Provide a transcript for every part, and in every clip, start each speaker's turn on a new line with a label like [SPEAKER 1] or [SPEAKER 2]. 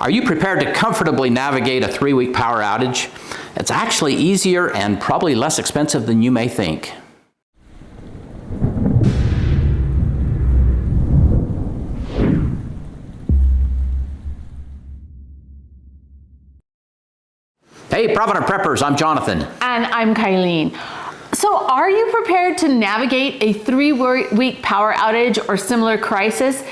[SPEAKER 1] Are you prepared to comfortably navigate a 3-week power outage? It's actually easier and probably less expensive than you may think. Hey, Provident Preppers, I'm Jonathan.
[SPEAKER 2] And I'm Kylene. So are you prepared to navigate a 3-week power outage or similar crisis?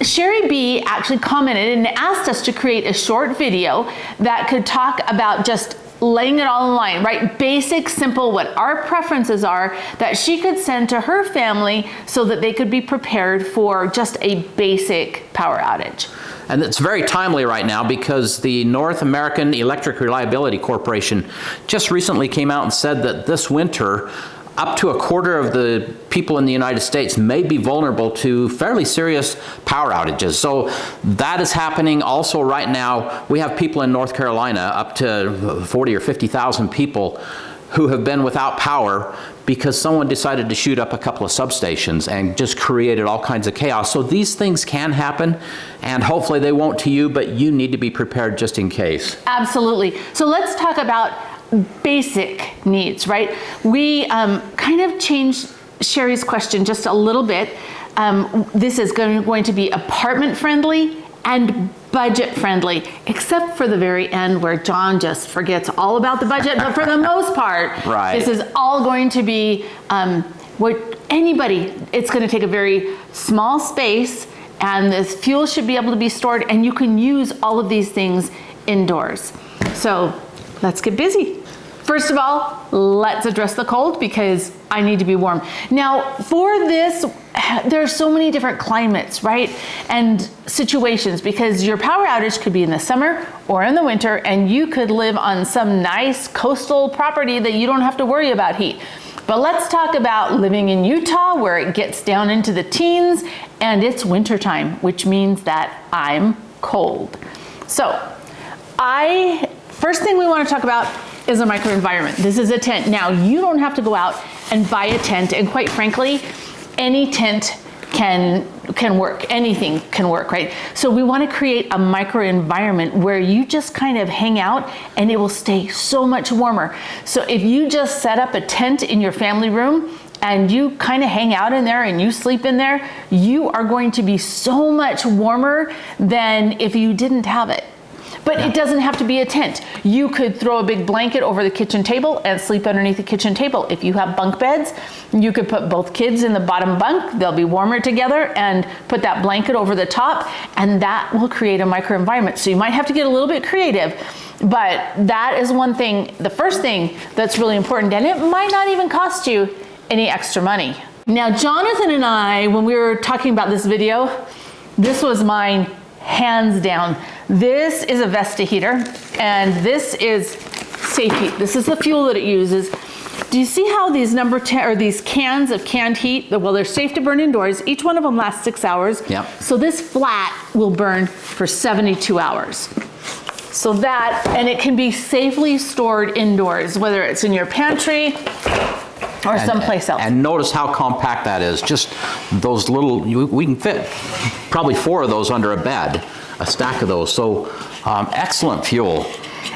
[SPEAKER 2] Sheri B actually commented and asked us to create a short video that could talk about just laying it all in line, right? Basic, simple, what our preferences are that she could send to her family so that they could be prepared for just a basic power outage.
[SPEAKER 1] And it's very timely right now because the North American Electric Reliability Corporation just recently came out and said that this winter, up to 1/4 of the people in the United States may be vulnerable to fairly serious power outages. So that is happening also right now. We have people in North Carolina, up to 40 or 50,000 people who have been without power because someone decided to shoot up a couple of substations and just created all kinds of chaos. So these things can happen, and hopefully they won't to you, but you need to be prepared just in case.
[SPEAKER 2] Absolutely. So let's talk about basic needs, right? We kind of changed Sheri's question just a little bit. This is going to be apartment friendly and budget friendly, except for the very end where John just forgets all about the budget. But for the most part,
[SPEAKER 1] right,
[SPEAKER 2] this is all going to be what anybody, it's going to take a very small space, and the fuel should be able to be stored, and you can use all of these things indoors. So let's get busy. First of all, let's address the cold because I need to be warm. Now, for this, there's so many different climates, right? And situations, because your power outage could be in the summer or in the winter, and you could live on some nice coastal property that you don't have to worry about heat. But let's talk about living in Utah, where it gets down into the teens and it's wintertime, which means that I'm cold. So first thing we want to talk about is a microenvironment. This is a tent. Now, you don't have to go out and buy a tent, and quite frankly, any tent can work. Anything can work, right? So we want to create a microenvironment where you just kind of hang out and it will stay so much warmer. So if you just set up a tent in your family room and you kind of hang out in there and you sleep in there, you are going to be so much warmer than if you didn't have it. But it doesn't have to be a tent. You could throw a big blanket over the kitchen table and sleep underneath the kitchen table. If you have bunk beds, you could put both kids in the bottom bunk. They'll be warmer together, and put that blanket over the top, and that will create a microenvironment. So you might have to get a little bit creative, but that is one thing, the first thing that's really important, and it might not even cost you any extra money. Now, Jonathan and I, when we were talking about this video, this was mine hands down. This is a Vesta heater, and this is safe heat. This is the fuel that it uses. Do you see how these number 10 or these cans of canned heat, well, they're safe to burn indoors. Each one of them lasts 6 hours.
[SPEAKER 1] Yep.
[SPEAKER 2] So this flat will burn for 72 hours. So that, and it can be safely stored indoors, whether it's in your pantry or someplace else.
[SPEAKER 1] And notice how compact that is. Just those little, we can fit probably 4 of those under a bed, a stack of those. So excellent fuel.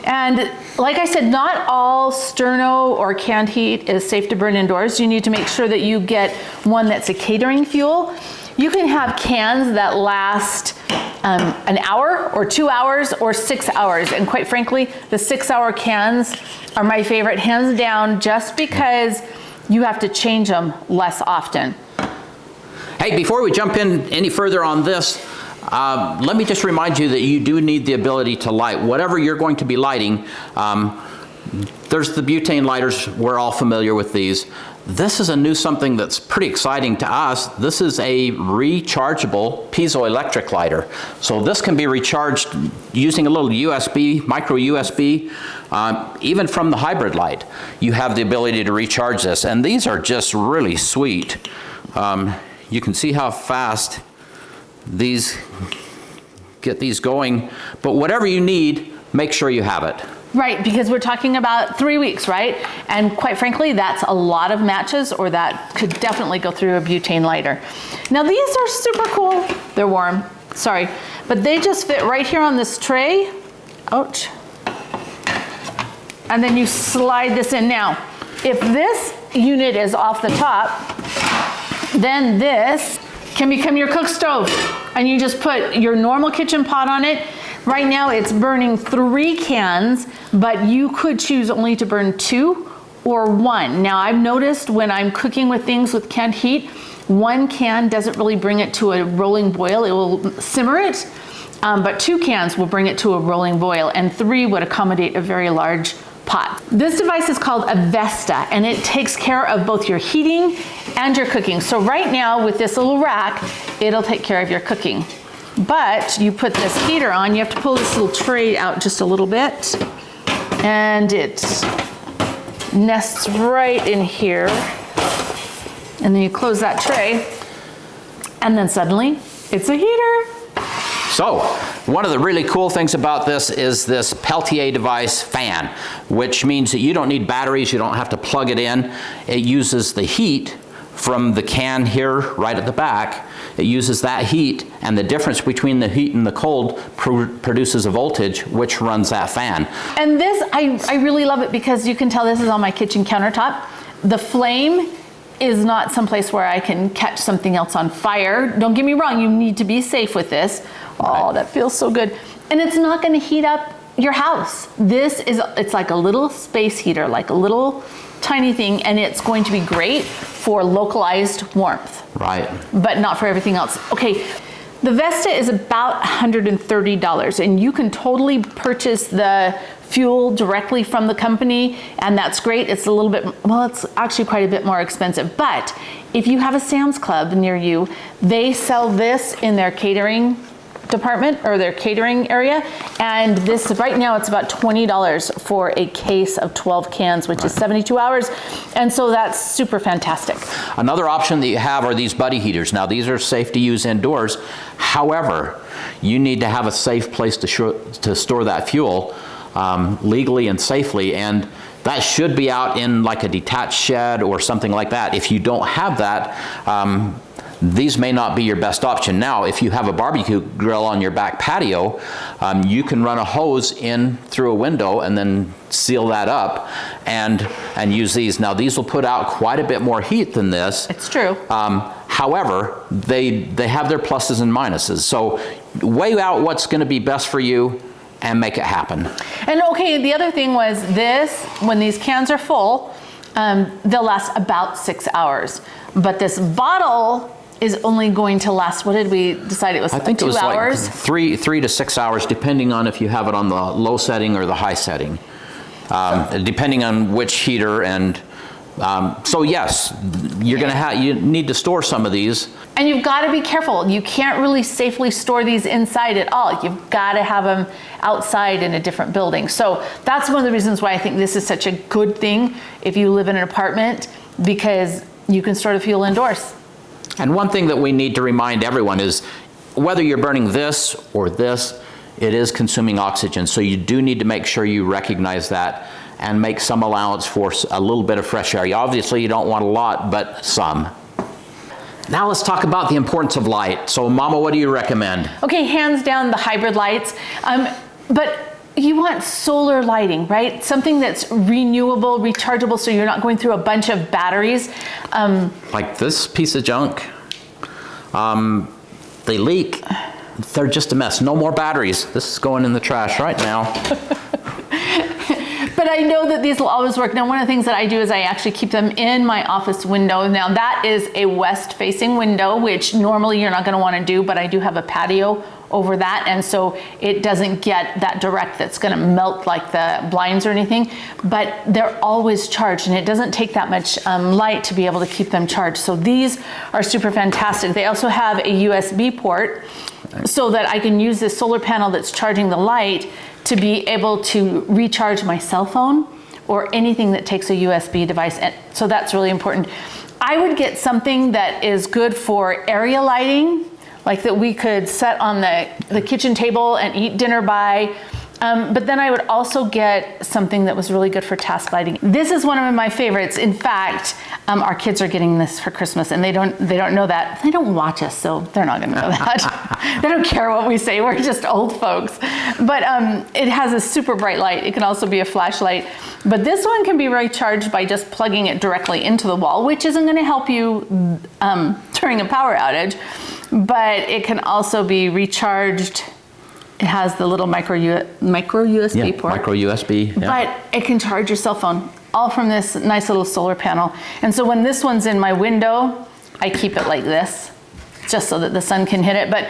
[SPEAKER 2] And like I said, not all sterno or canned heat is safe to burn indoors. You need to make sure that you get one that's a catering fuel. You can have cans that last an hour or 2 hours or 6 hours. And quite frankly, the 6-hour cans are my favorite, hands down, just because you have to change them less often.
[SPEAKER 1] Hey, before we jump in any further on this, let me just remind you that you do need the ability to light. Whatever you're going to be lighting, there's the butane lighters. We're all familiar with these. This is a new something that's pretty exciting to us. This is a rechargeable piezoelectric lighter. So this can be recharged using a little USB, micro USB, even from the hybrid light. You have the ability to recharge this, and these are just really sweet. You can see how fast these get these going, but whatever you need, make sure you have it.
[SPEAKER 2] Right, because we're talking about 3 weeks, right? And quite frankly, that's a lot of matches, or that could definitely go through a butane lighter. Now these are super cool. They're warm. sorry, but they just fit right here on this tray. Ouch. And then you slide this in. Now, if this unit is off the top, then this can become your cook stove. And you just put your normal kitchen pot on it. Right now it's burning 3 cans, but you could choose only to burn 2 or 1. Now I've noticed when I'm cooking with things with canned heat, 1 can doesn't really bring it to a rolling boil. It will simmer it, but 2 cans will bring it to a rolling boil, and 3 would accommodate a very large pot. This device is called a Vesta, and it takes care of both your heating and your cooking. So right now with this little rack, it'll take care of your cooking. But you put this heater on, you have to pull this little tray out just a little bit, and it nests right in here. And then you close that tray, and then suddenly it's a heater.
[SPEAKER 1] So, one of the really cool things about this is this Peltier device fan, which means that you don't need batteries, you don't have to plug it in. It uses the heat from the can here right at the back. It uses that heat, and the difference between the heat and the cold produces a voltage which runs that fan.
[SPEAKER 2] And this, I really love it because you can tell this is on my kitchen countertop. The flame is not someplace where I can catch something else on fire. Don't get me wrong, you need to be safe with this. Oh, that feels so good. And it's not gonna heat up your house. It's like a little space heater, like a little tiny thing, and it's going to be great for localized warmth.
[SPEAKER 1] Right.
[SPEAKER 2] But not for everything else. Okay, the Vesta is about $130, and you can totally purchase the fuel directly from the company, and that's great. It's a little bit, well, it's actually quite a bit more expensive. But if you have a Sam's Club near you, they sell this in their catering department or their catering area, and this right now it's about $20 for a case of 12 cans, which is 72 hours, and so that's super fantastic.
[SPEAKER 1] Another option that you have are these buddy heaters. Now these are safe to use indoors. However, you need to have a safe place to store that fuel legally and safely, and that should be out in like a detached shed or something like that. If you don't have that, these may not be your best option. Now, if you have a barbecue grill on your back patio, you can run a hose in through a window and then seal that up and use these. Now, these will put out quite a bit more heat than this.
[SPEAKER 2] It's true.
[SPEAKER 1] However, they have their pluses and minuses. So weigh out what's going to be best for you and make it happen.
[SPEAKER 2] And okay, the other thing was this, when these cans are full, they'll last about 6 hours. But this bottle is only going to last, what did we decide it was?
[SPEAKER 1] I think
[SPEAKER 2] 2
[SPEAKER 1] it was
[SPEAKER 2] hours?
[SPEAKER 1] like 3 to 6 hours, depending on if you have it on the low setting or the high setting, depending on which heater. And so yes, you need to store some of these.
[SPEAKER 2] And you've got to be careful. You can't really safely store these inside at all. You've got to have them outside in a different building. So that's one of the reasons why I think this is such a good thing if you live in an apartment, because you can store the fuel indoors.
[SPEAKER 1] And one thing that we need to remind everyone is whether you're burning this or this, it is consuming oxygen. So you do need to make sure you recognize that and make some allowance for a little bit of fresh air. Obviously you don't want a lot, but some. Now let's talk about the importance of light. So Mama, what do you recommend?
[SPEAKER 2] Okay, hands down the hybrid lights. But you want solar lighting, right? Something that's renewable, rechargeable, so you're not going through a bunch of batteries.
[SPEAKER 1] Like this piece of junk. They leak. They're just a mess. No more batteries. This is going in the trash right now.
[SPEAKER 2] But I know that these will always work. Now, one of the things that I do is I actually keep them in my office window. Now, that is a west-facing window, which normally you're not going to want to do, but I do have a patio over that, and so it doesn't get that direct that's going to melt like the blinds or anything, but they're always charged, and it doesn't take that much light to be able to keep them charged. So these are super fantastic. They also have a USB port so that I can use this solar panel that's charging the light to be able to recharge my cell phone or anything that takes a USB device. And so that's really important. I would get something that is good for area lighting, like that we could set on the kitchen table and eat dinner by. But then I would also get something that was really good for task lighting. This is one of my favorites. In fact, our kids are getting this for Christmas, and they don't know that. They don't watch us, so they're not gonna know that. They don't care what we say, we're just old folks. But it has a super bright light. It can also be a flashlight. But this one can be recharged by just plugging it directly into the wall, which isn't gonna help you during a power outage, but it can also be recharged. It has the little micro USB port.
[SPEAKER 1] Micro USB. Yeah.
[SPEAKER 2] But it can charge your cell phone, all from this nice little solar panel. And so when this one's in my window, I keep it like this, just so that the sun can hit it. But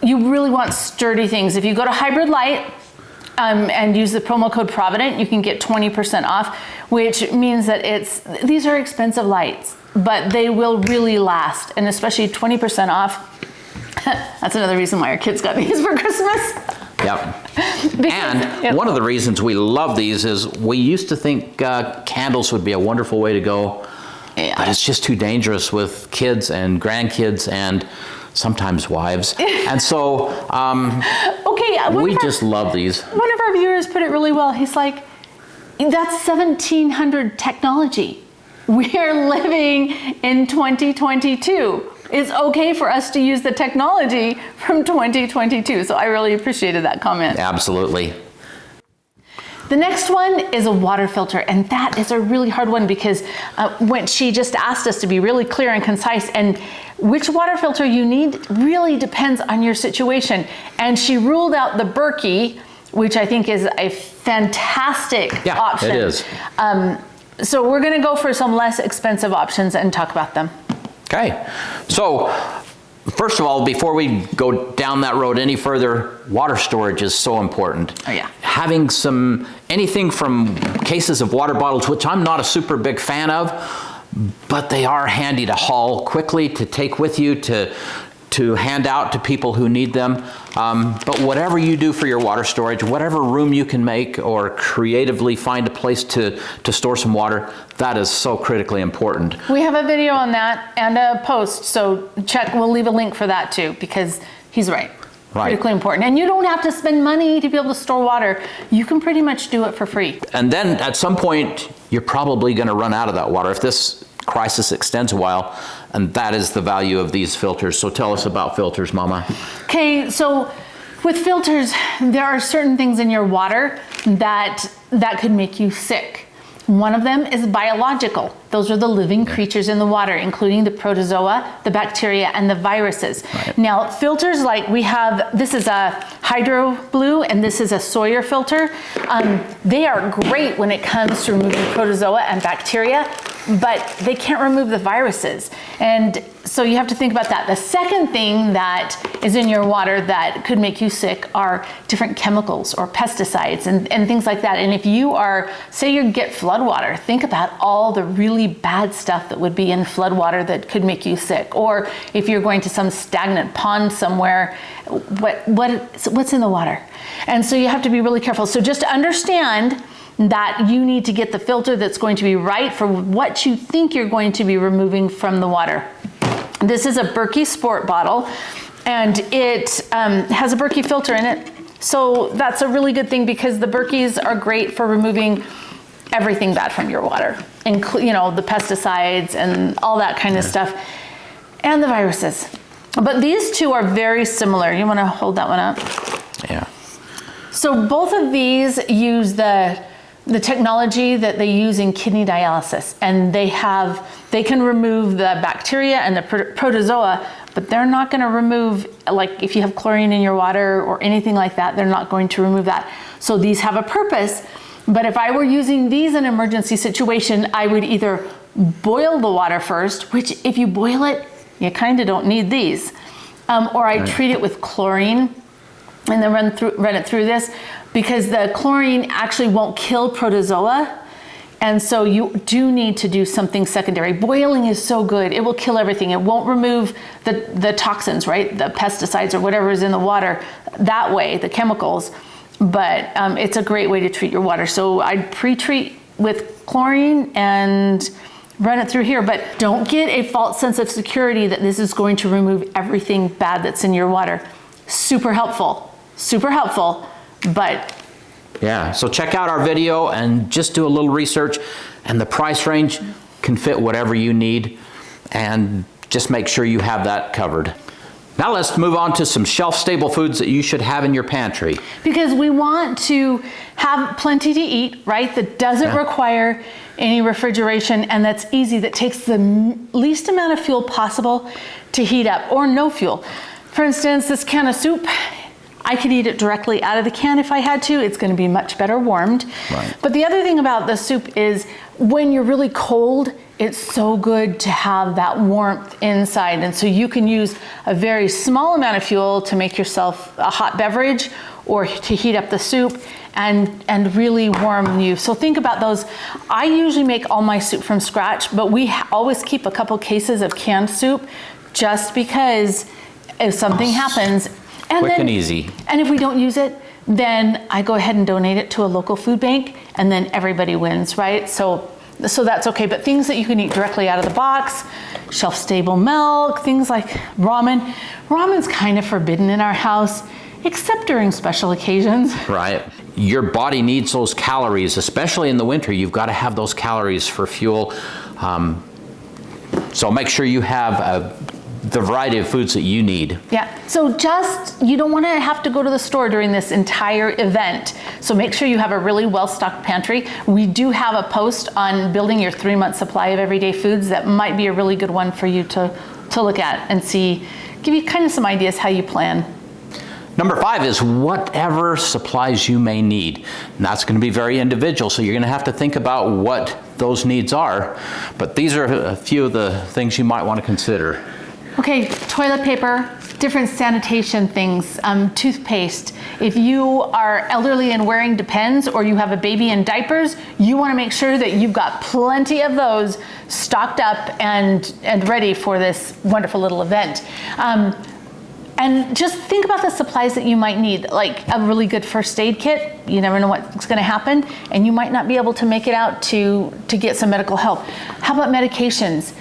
[SPEAKER 2] you really want sturdy things. If you go to Hybrid Light and use the promo code Provident, you can get 20% off, which means that these are expensive lights, but they will really last, and especially 20% off. That's another reason why our kids got these for Christmas.
[SPEAKER 1] Yep. And one of the reasons we love these is we used to think candles would be a wonderful way to go, but it's just too dangerous with kids and grandkids and sometimes wives. And so we just love these. One
[SPEAKER 2] of our viewers put it really well. He's like, that's 1700 technology. We're living in 2022. It's okay for us to use the technology from 2022. So I really appreciated that comment.
[SPEAKER 1] Absolutely.
[SPEAKER 2] The next one is a water filter, and that is a really hard one because when she just asked us to be really clear and concise, and which water filter you need really depends on your situation. And she ruled out the Berkey, which I think is a fantastic option.
[SPEAKER 1] It is.
[SPEAKER 2] So we're gonna go for some less expensive options and talk about them.
[SPEAKER 1] Okay, so first of all, before we go down that road any further, water storage is so important.
[SPEAKER 2] Oh yeah.
[SPEAKER 1] Having anything from cases of water bottles, which I'm not a super big fan of, but they are handy to haul quickly, to take with you, to hand out to people who need them. But whatever you do for your water storage, whatever room you can make or creatively find a place to store some water, that is so critically important.
[SPEAKER 2] We have a video on that and a post, so check, we'll leave a link for that too, because he's right. Critically important. And you don't have to spend money to be able to store water. You can pretty much do it for free.
[SPEAKER 1] And then at some point, you're probably gonna run out of that water if this crisis extends a while, and that is the value of these filters. So tell us about filters, Mama.
[SPEAKER 2] Okay, so with filters, there are certain things in your water that could make you sick. One of them is biological. Those are the living creatures in the water, including the protozoa, the bacteria, and the viruses. Right. Now, filters like we have, this is a Hydro Blue, and this is a Sawyer filter. They are great when it comes to removing protozoa and bacteria, but they can't remove the viruses. And so you have to think about that. The second thing that is in your water that could make you sick are different chemicals or pesticides and things like that. And if you are, say you get flood water, think about all the really bad stuff that would be in flood water that could make you sick. Or if you're going to some stagnant pond somewhere, what's in the water? And so you have to be really careful. So just understand that you need to get the filter that's going to be right for what you think you're going to be removing from the water. This is a Berkey Sport bottle, and it has a Berkey filter in it. So that's a really good thing because the Berkeys are great for removing everything bad from your water, including, the pesticides and all that kind of stuff, and the viruses. But these two are very similar. You want to hold that one up?
[SPEAKER 1] Yeah.
[SPEAKER 2] So both of these use the technology that they use in kidney dialysis, and they can remove the bacteria and the protozoa, but they're not going to remove, like if you have chlorine in your water or anything like that, they're not going to remove that. So these have a purpose, but if I were using these in an emergency situation, I would either boil the water first, which if you boil it, you kind of don't need these, or I treat it with chlorine and then run it through this, because the chlorine actually won't kill protozoa, and so you do need to do something secondary. Boiling is so good, it will kill everything. It won't remove the toxins, right? The pesticides or whatever is in the water that way, the chemicals, but it's a great way to treat your water. So I'd pre-treat with chlorine and run it through here, but don't get a false sense of security that this is going to remove everything bad that's in your water. Super helpful, but
[SPEAKER 1] Yeah, so check out our video and just do a little research, and the price range can fit whatever you need, and just make sure you have that covered. Now let's move on to some shelf-stable foods that you should have in your pantry.
[SPEAKER 2] Because we want to have plenty to eat, right? That doesn't require any refrigeration, and that's easy, that takes the least amount of fuel possible to heat up, or no fuel. For instance, this can of soup, I could eat it directly out of the can if I had to. It's going to be much better warmed.
[SPEAKER 1] Right.
[SPEAKER 2] But the other thing about the soup is when you're really cold, it's so good to have that warmth inside. And so you can use a very small amount of fuel to make yourself a hot beverage or to heat up the soup and really warm you. So think about those. I usually make all my soup from scratch, but we always keep a couple cases of canned soup just because if something happens,
[SPEAKER 1] Quick and easy.
[SPEAKER 2] And if we don't use it, then I go ahead and donate it to a local food bank, and then everybody wins, right? So that's okay. But things that you can eat directly out of the box, shelf-stable milk, things like ramen. Ramen's kind of forbidden in our house, except during special occasions.
[SPEAKER 1] Right. Your body needs those calories, especially in the winter. You've got to have those calories for fuel. So make sure you have the variety of foods that you need.
[SPEAKER 2] Yeah, so you don't want to have to go to the store during this entire event. So make sure you have a really well-stocked pantry. We do have a post on building your 3-month supply of everyday foods that might be a really good one for you to look at and see, give you kind of some ideas how you plan.
[SPEAKER 1] Number 5 is whatever supplies you may need. And that's going to be very individual, so you're going to have to think about what those needs are. But these are a few of the things you might want to consider.
[SPEAKER 2] Okay, toilet paper, different sanitation things, toothpaste. If you are elderly and wearing Depends, or you have a baby in diapers, you want to make sure that you've got plenty of those stocked up and ready for this wonderful little event. And just think about the supplies that you might need, like a really good first aid kit. You never know what's going to happen, and you might not be able to make it out to get some medical help. How about medications?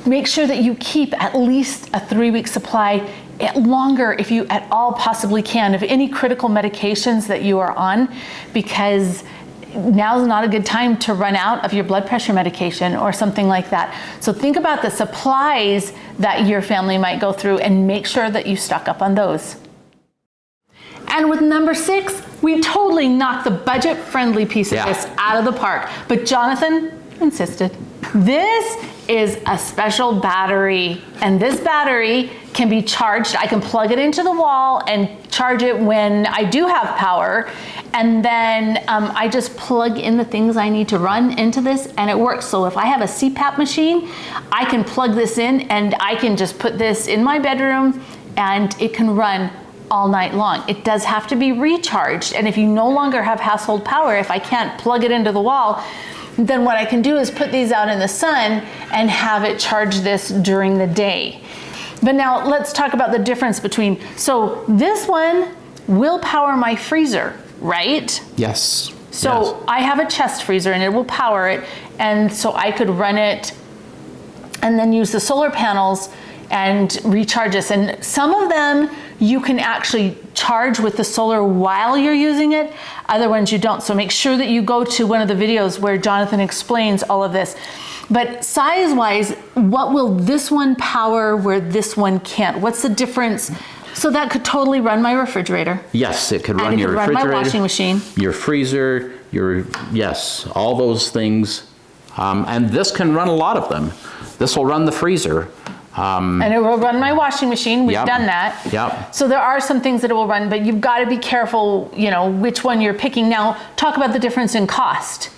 [SPEAKER 2] Make sure that you keep at least a 3-week supply, longer if you at all possibly can, of any critical medications that you are on, because now's not a good time to run out of your blood pressure medication or something like that. So think about the supplies that your family might go through and make sure that you stock up on those. And with number 6, we totally knocked the budget-friendly piece of this out of the park, but Jonathan insisted. This is a special battery, and this battery can be charged. I can plug it into the wall and charge it when I do have power, and then I just plug in the things I need to run into this, and it works. So if I have a CPAP machine, I can plug this in and I can just put this in my bedroom and it can run all night long. It does have to be recharged, and if you no longer have household power, if I can't plug it into the wall, then what I can do is put these out in the sun and have it charge this during the day. But now let's talk about the difference between, so this one will power my freezer, right?
[SPEAKER 1] Yes.
[SPEAKER 2] So I have a chest freezer and it will power it, and so I could run it and then use the solar panels and recharge this. And some of them you can actually charge with the solar while you're using it, other ones you don't. So make sure that you go to one of the videos where Jonathan explains all of this. But size-wise, what will this one power where this one can't? What's the difference? So that could totally run my refrigerator.
[SPEAKER 1] Yes, it could run your refrigerator,
[SPEAKER 2] run my washing machine,
[SPEAKER 1] your freezer, all those things. And this can run a lot of them. This will run the freezer.
[SPEAKER 2] And it will run my washing machine. We've done that.
[SPEAKER 1] Yep.
[SPEAKER 2] So there are some things that it will run, but you've got to be careful, which one you're picking. Now, talk about the difference in cost.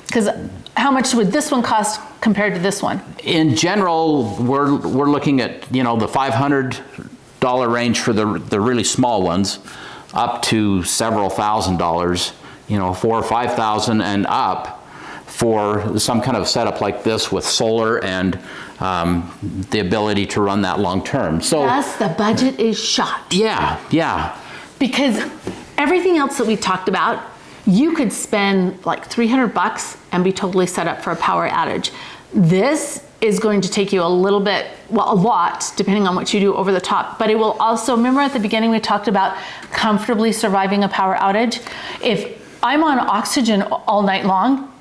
[SPEAKER 2] Because how much would this one cost compared to this one?
[SPEAKER 1] In general, we're looking at, the $500 range for the really small ones, up to several $1,000s, $4,000 or $5,000 and up for some kind of setup like this with solar and the ability to run that long term. So
[SPEAKER 2] yes, the budget is shot.
[SPEAKER 1] Yeah.
[SPEAKER 2] Because everything else that we talked about, you could spend like $300 and be totally set up for a power outage. This is going to take you a lot, depending on what you do over the top. But it will also, remember at the beginning we talked about comfortably surviving a power outage? If I'm on oxygen all night long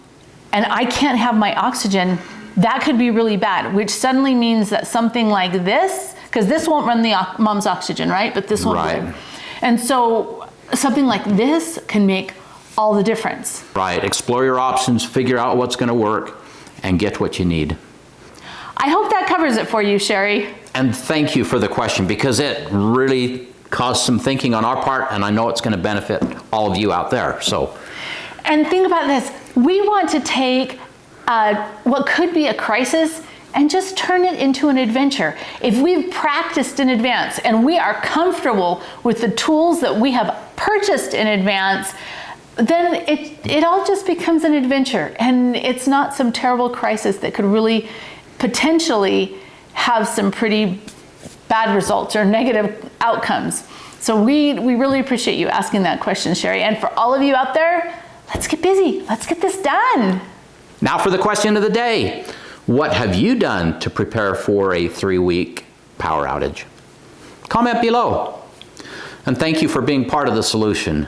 [SPEAKER 2] and I can't have my oxygen, that could be really bad, which suddenly means that something like this, because this won't run the mom's oxygen, right? But this one
[SPEAKER 1] Right.
[SPEAKER 2] would. And so something like this can make all the difference.
[SPEAKER 1] Right, explore your options, figure out what's gonna work, and get what you need.
[SPEAKER 2] I hope that covers it for you, Sheri.
[SPEAKER 1] And thank you for the question, because it really caused some thinking on our part, and I know it's gonna benefit all of you out there, so.
[SPEAKER 2] And think about this. We want to take what could be a crisis and just turn it into an adventure. If we've practiced in advance and we are comfortable with the tools that we have purchased in advance, then it all just becomes an adventure. And it's not some terrible crisis that could really potentially have some pretty bad results or negative outcomes. So we really appreciate you asking that question, Sheri. And for all of you out there, let's get busy. Let's get this done.
[SPEAKER 1] Now for the question of the day. What have you done to prepare for a 3-week power outage? Comment below. And thank you for being part of the solution.